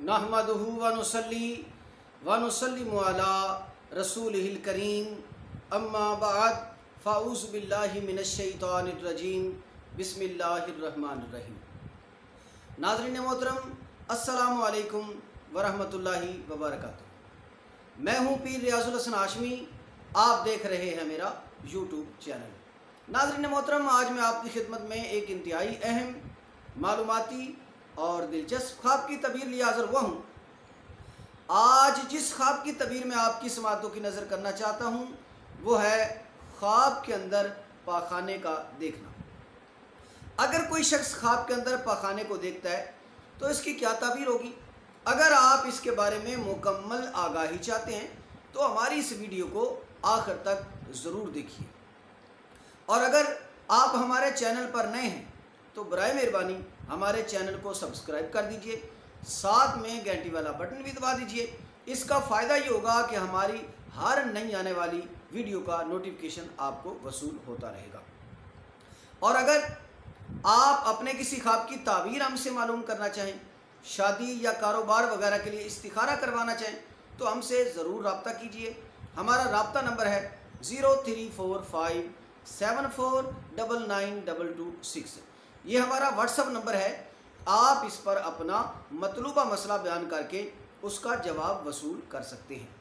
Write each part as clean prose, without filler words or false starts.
नहमदुहु व नुसल्लिमु अला रसूलिहिल करीम अम्मा बाद फ़ाऊज़ु बिल्लाहि मिनश शैतानिर रजीम बिस्मिल्लाहिर रहमानिर रहीम। नाज़रीन मोहतरम, अस्सलामु अलैकुम व रहमतुल्लाहि व बरकातुहू। मैं हूँ पीर रियाजुल हसन हाशमी। आप देख रहे हैं मेरा यूट्यूब चैनल। नाज़रीन मोहतरम, आज मैं आपकी खिदमत में एक इंतहाई अहम, मालूमाती और दिलचस्प ख्वाब की तबीर लिए हाज़िर हुआ हूँ। आज जिस ख्वाब की तबीर में आपकी समातों की नज़र करना चाहता हूँ वो है ख्वाब के अंदर पाखाने का देखना। अगर कोई शख्स ख्वाब के अंदर पाखाने को देखता है तो इसकी क्या ताबीर होगी। अगर आप इसके बारे में मुकम्मल आगाही चाहते हैं तो हमारी इस वीडियो को आखिर तक ज़रूर देखिए। और अगर आप हमारे चैनल पर नए हैं तो बराए मेहरबानी हमारे चैनल को सब्सक्राइब कर दीजिए, साथ में घंटी वाला बटन भी दबा दीजिए। इसका फ़ायदा ये होगा कि हमारी हर नई आने वाली वीडियो का नोटिफिकेशन आपको वसूल होता रहेगा। और अगर आप अपने किसी ख्वाब की ताबीर हमसे मालूम करना चाहें, शादी या कारोबार वगैरह के लिए इस्तिखारा करवाना चाहें तो हमसे ज़रूर रब्ता कीजिए। हमारा रब्ता नंबर है 034574992226। ये हमारा व्हाट्सअप नंबर है। आप इस पर अपना मतलूबा मसला बयान करके उसका जवाब वसूल कर सकते हैं।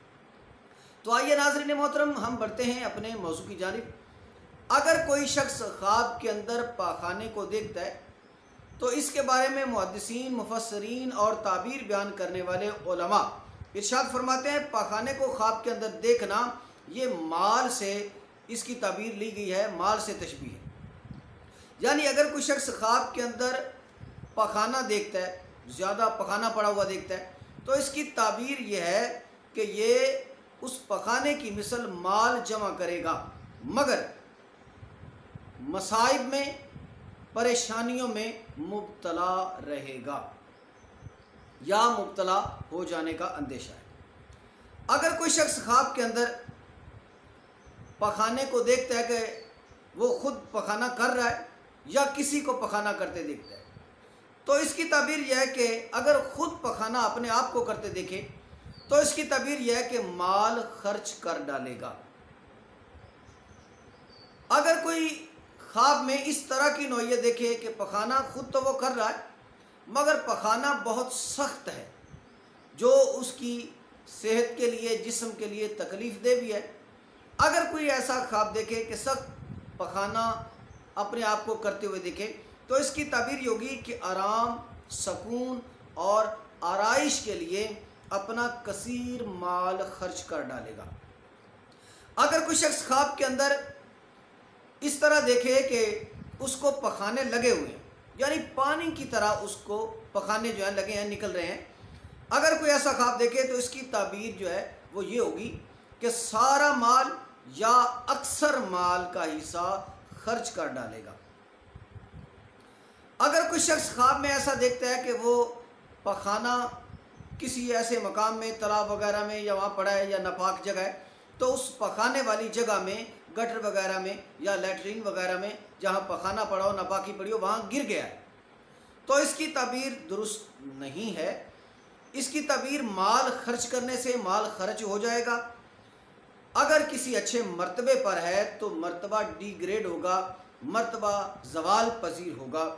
तो आइए नाज़रीन मोहतरम, हम बढ़ते हैं अपने मौजू की जानिब। अगर कोई शख्स ख्वाब के अंदर पाखाने को देखता है तो इसके बारे में मुहद्दिसीन, मुफस्सिरीन और ताबीर बयान करने वाले उलमा इरशाद फरमाते हैं, पाखाने को ख्वाब के अंदर देखना ये माल से इसकी ताबीर ली गई है, माल से तशबीह है। यानी अगर कोई शख्स ख्वाब के अंदर पखाना देखता है, ज़्यादा पखाना पड़ा हुआ देखता है, तो इसकी ताबीर यह है कि ये उस पखाने की मिसल माल जमा करेगा, मगर मसाइब में, परेशानियों में मुब्तला रहेगा या मुब्तला हो जाने का अंदेशा है। अगर कोई शख्स ख्वाब के अंदर पखाने को देखता है कि वो खुद पखाना कर रहा है या किसी को पखाना करते देखता है, तो इसकी ताबीर यह है कि अगर खुद पखाना अपने आप को करते देखे तो इसकी ताबीर यह है कि माल खर्च कर डालेगा। अगर कोई ख्वाब में इस तरह की नौइयत देखे कि पखाना खुद तो वो कर रहा है मगर पखाना बहुत सख्त है, जो उसकी सेहत के लिए, जिस्म के लिए तकलीफ़ दे भी है। अगर कोई ऐसा ख्वाब देखे कि सख्त पखाना अपने आप को करते हुए देखे तो इसकी ताबीर होगी कि आराम, सकून और आराइश के लिए अपना कसीर माल खर्च कर डालेगा। अगर कोई शख्स ख्वाब के अंदर इस तरह देखे कि उसको पखाने लगे हुए हैं, यानी पानी की तरह उसको पखाने जो है लगे हैं, निकल रहे हैं, अगर कोई ऐसा ख्वाब देखे तो इसकी ताबीर जो है वो ये होगी कि सारा माल या अक्सर माल का हिस्सा खर्च कर डालेगा। अगर कोई शख्स ख्वाब में ऐसा देखता है कि वो पखाना किसी ऐसे मकाम में, तालाब वगैरह में या वहाँ पड़ा है या नापाक जगह है, तो उस पखाने वाली जगह में, गटर वगैरह में या लैट्रीन वगैरह में जहाँ पखाना पड़ा हो, नापाकी पड़ी हो, वहाँ गिर गया है, तो इसकी ताबीर दुरुस्त नहीं है। इसकी ताबीर माल खर्च करने से माल खर्च हो जाएगा। अगर किसी अच्छे मर्तबे पर है तो मर्तबा डिग्रेड होगा, मर्तबा जवाल पजीर होगा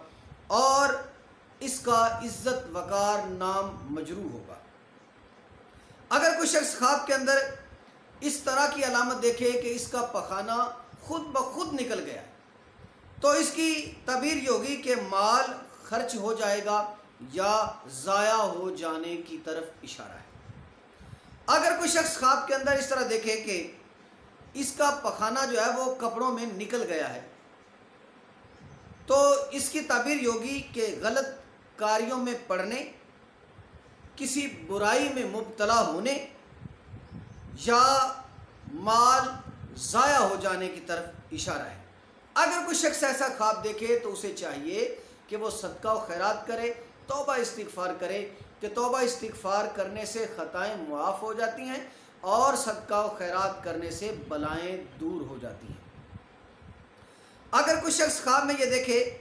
और इसका इज्जत वकार नाम मजरूह होगा। अगर कोई शख्स ख्वाब के अंदर इस तरह की अलामत देखे कि इसका पखाना खुद ब खुद निकल गया है तो इसकी ताबीर ये होगी कि माल खर्च हो जाएगा या ज़ाया हो जाने की तरफ इशारा है। अगर कोई शख्स ख्वाब के अंदर इस तरह देखे कि इसका पखाना जो है वो कपड़ों में निकल गया है तो इसकी ताबीर होगी कि गलत कार्यों में पड़ने, किसी बुराई में मुब्तला होने या माल ज़ाया हो जाने की तरफ इशारा है। अगर कोई शख्स ऐसा ख्वाब देखे तो उसे चाहिए कि वो सदका व खैरात करे, तौबा इस्तिग़फ़ार करे कि तौबा इस्तिग़फ़ार करने से ख़ताएँ मुआफ़ हो जाती हैं और सदका व खैरात करने से बलाएँ दूर हो जाती हैं। अगर कोई शख्स ख्वाब में ये देखे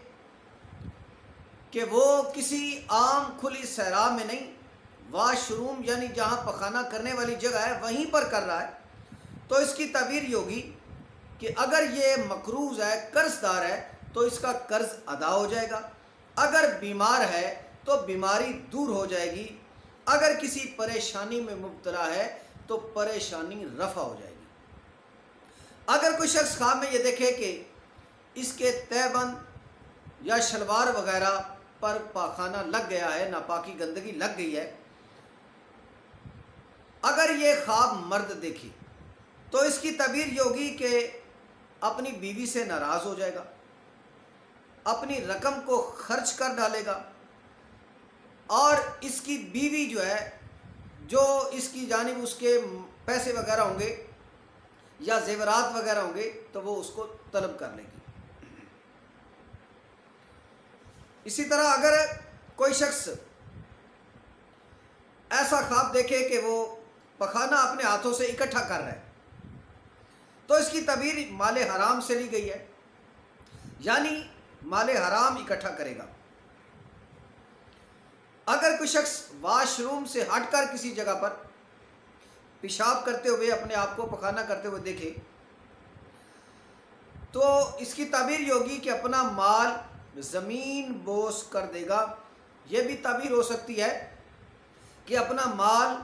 कि वो किसी आम खुली सहरा में नहीं वाशरूम यानी जहाँ पखाना करने वाली जगह है वहीं पर कर रहा है, तो इसकी ताबीर ये होगी कि अगर ये मकरूज़ है, कर्जदार है, तो इसका कर्ज अदा हो जाएगा। अगर बीमार है तो बीमारी दूर हो जाएगी। अगर किसी परेशानी में मुब्तला है तो परेशानी रफ़ा हो जाएगी। अगर कोई शख्स ख्वाब में ये देखे कि इसके तहबंद या शलवार वगैरह पर पाखाना लग गया है, नापाकी गंदगी लग गई है, अगर ये ख्वाब मर्द देखे तो इसकी तबीर ये होगी कि अपनी बीवी से नाराज़ हो जाएगा, अपनी रकम को खर्च कर डालेगा और इसकी बीवी जो है, जो इसकी जानिब उसके पैसे वगैरह होंगे या जेवरात वगैरह होंगे तो वो उसको तलब कर लेगी। इसी तरह अगर कोई शख्स ऐसा ख्वाब देखे कि वो पखाना अपने हाथों से इकट्ठा कर रहा है, तो इसकी तबीर माले हराम से ली गई है, यानी माले हराम इकट्ठा करेगा। अगर कोई शख्स वाशरूम से हटकर किसी जगह पर पेशाब करते हुए अपने आप को पखाना करते हुए देखे, तो इसकी ताबीर ये होगी कि अपना माल ज़मीन बोस कर देगा। यह भी ताबीर हो सकती है कि अपना माल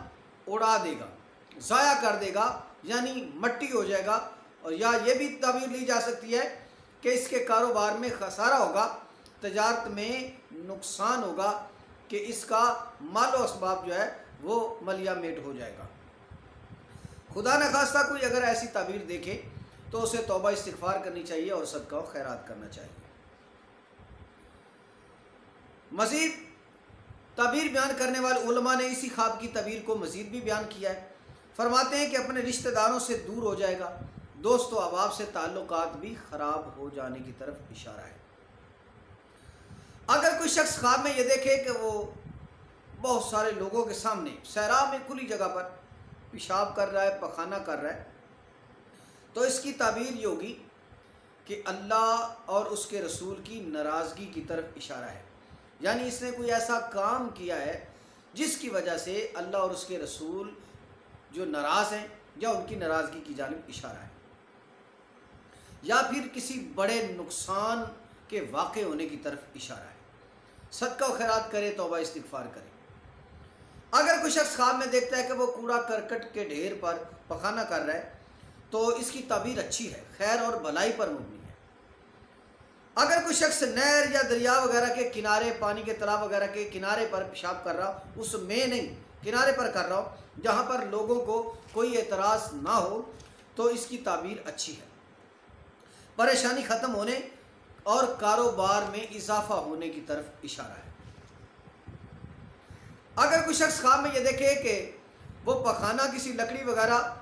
उड़ा देगा, ज़ाया कर देगा, यानी मट्टी हो जाएगा। और या ये भी ताबीर ली जा सकती है कि इसके कारोबार में खसारा होगा, तजारत में नुकसान होगा, कि इसका माल और असबाब जो है वो मलिया मेट हो जाएगा। खुदा न खास्ता कोई अगर ऐसी ताबीर देखे तो उसे तौबा इस्तिग़फ़ार करनी चाहिए और सदका व खैरात करना चाहिए। मज़ीद ताबीर बयान करने वाले उलमा ने इसी ख्वाब की ताबीर को मज़ीद भी बयान किया है। फरमाते हैं कि अपने रिश्तेदारों से दूर हो जाएगा, दोस्त व अहबाब से ताल्लुकात भी ख़राब हो जाने की तरफ इशारा है। अगर कोई शख्स ख्वाब में ये देखे कि वो बहुत सारे लोगों के सामने सहरा में खुली जगह पर पेशाब कर रहा है, पखाना कर रहा है, तो इसकी ताबीर ये होगी कि अल्लाह और उसके रसूल की नाराज़गी की तरफ इशारा है, यानी इसने कोई ऐसा काम किया है जिसकी वजह से अल्लाह और उसके रसूल जो नाराज़ हैं या उनकी नाराज़गी की जानिब इशारा है, या फिर किसी बड़े नुकसान के वाक़े होने की तरफ इशारा है। सदका व खैरात करे, तौबा इस्तिग़फ़ार करे। अगर कोई शख्स ख्वाब में देखता है कि वो कूड़ा करकट के ढेर पर पखाना कर रहा है, तो इसकी ताबीर अच्छी है, खैर और भलाई पर मुबनी है। अगर कोई शख्स नहर या दरिया वगैरह के किनारे, पानी के तालाब वगैरह के किनारे पर पेशाब कर रहा हो, उसमें नहीं किनारे पर कर रहा हो जहाँ पर लोगों को कोई एतराज़ ना हो, तो इसकी ताबीर अच्छी है, परेशानी ख़त्म होने और कारोबार में इजाफा होने की तरफ इशारा है। अगर कोई शख्स ख्वाब में ये देखे कि वो पखाना किसी लकड़ी वगैरह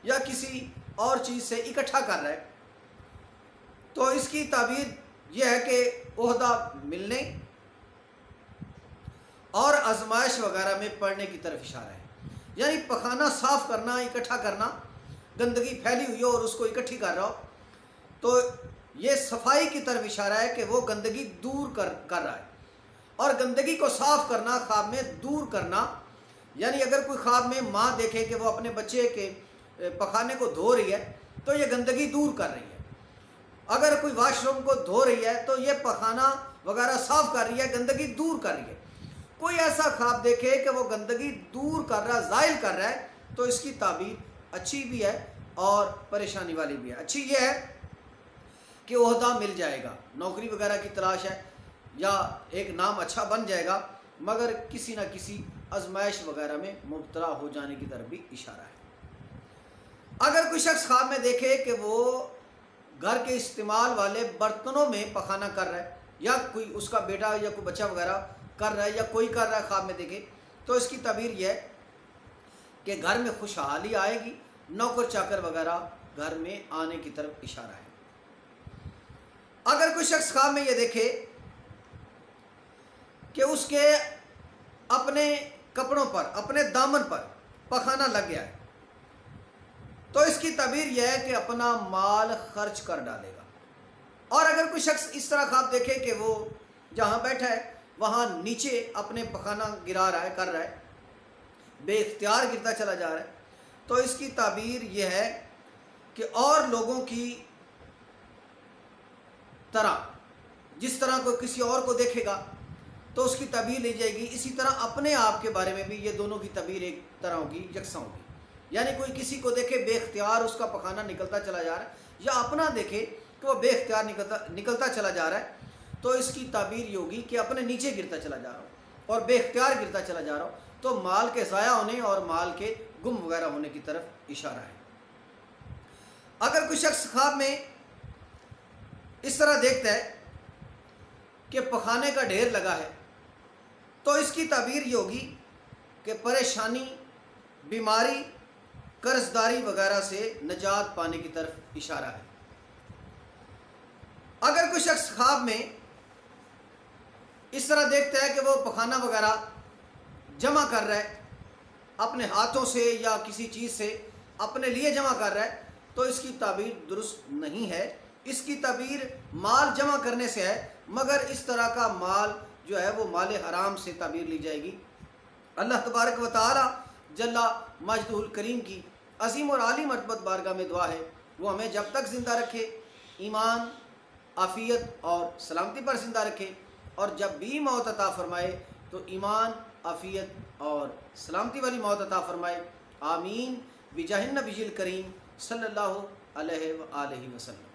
या किसी और चीज़ से इकट्ठा कर रहा है, तो इसकी ताबीर यह है कि ओहदा मिलने और आजमाइश वगैरह में पड़ने की तरफ इशारा है, यानी पखाना साफ़ करना, इकट्ठा करना, गंदगी फैली हुई हो और उसको इकट्ठी कर रहा हो, तो ये सफाई की तरफ इशारा है कि वो गंदगी दूर कर रहा है। और गंदगी को साफ़ करना, ख्वाब में दूर करना, यानी अगर कोई ख्वाब में माँ देखे कि वो अपने बच्चे के पखाने को धो रही है तो ये गंदगी दूर कर रही है। अगर कोई वाशरूम को धो रही है तो ये पखाना वगैरह साफ़ कर रही है, गंदगी दूर कर रही है। कोई ऐसा ख्वाब देखे कि वो गंदगी दूर कर रहा है, ज़ाइल कर रहा है, तो इसकी ताबीर अच्छी भी है और परेशानी वाली भी है। अच्छी ये है कि ओहदा मिल जाएगा, नौकरी वगैरह की तलाश है या एक नाम अच्छा बन जाएगा, मगर किसी न किसी आजमाइश वगैरह में मुब्तला हो जाने की तरफ भी इशारा है। अगर कोई शख्स ख्वाब में देखे कि वो घर के इस्तेमाल वाले बर्तनों में पखाना कर रहा है, या कोई उसका बेटा या कोई बच्चा वगैरह कर रहा है या कोई कर रहा है ख्वाब में देखे, तो इसकी ताबीर यह है कि घर में खुशहाली आएगी, नौकर चाकर वगैरह घर में आने की तरफ इशारा है। अगर कोई शख्स ख्वाब में ये देखे कि उसके अपने कपड़ों पर, अपने दामन पर पखाना लग गया है, तो इसकी ताबीर यह है कि अपना माल खर्च कर डालेगा। और अगर कोई शख्स इस तरह ख्वाब देखे कि वो जहाँ बैठा है वहाँ नीचे अपने पखाना गिरा रहा है, कर रहा है, बेख्तियार गिरता चला जा रहा है, तो इसकी ताबीर यह है कि और लोगों की तरह, जिस तरह कोई किसी और को देखेगा तो उसकी तबीर ली जाएगी, इसी तरह अपने आप के बारे में भी ये दोनों की तबीर एक तरह होगी, यकसा होगी। यानी कोई किसी को देखे बेख्तियार उसका पखाना निकलता चला जा रहा है, या अपना देखे कि वो बेख्तियार निकलता चला जा रहा है, तो इसकी ताबीर ये होगी कि अपने नीचे गिरता चला जा रहा हो और बेख्तियार गिरता चला जा रहा हो, तो माल के ज़ाया होने और माल के गुम वगैरह होने की तरफ इशारा है। अगर कोई शख्स ख्वाब में इस तरह देखता है कि पखाने का ढेर लगा है, तो इसकी ताबीर ये होगी कि परेशानी, बीमारी, कर्जदारी वगैरह से निजात पाने की तरफ इशारा है। अगर कोई शख्स ख्वाब में इस तरह देखता है कि वो पखाना वगैरह जमा कर रहा है अपने हाथों से या किसी चीज़ से अपने लिए जमा कर रहा है, तो इसकी ताबीर दुरुस्त नहीं है। इसकी ताबीर माल जमा करने से है, मगर इस तरह का माल जो है वो माल हराम से ताबीर ली जाएगी। अल्लाह तबारक व तआला जल्ला मजदुल करीम की अजीम और आली मरतबत बारगाह में दुआ है वो हमें जब तक ज़िंदा रखे, ईमान, आफ़ियत और सलामती पर ज़िंदा रखे, और जब भी मौत अता फ़रमाए तो ईमान, आफ़ियत और सलामती वाली मौत अता फ़रमाए। आमीन बिजाहिन नबील करीम सल्लल्लाहु अलैहि व आलिहि वसल्लम।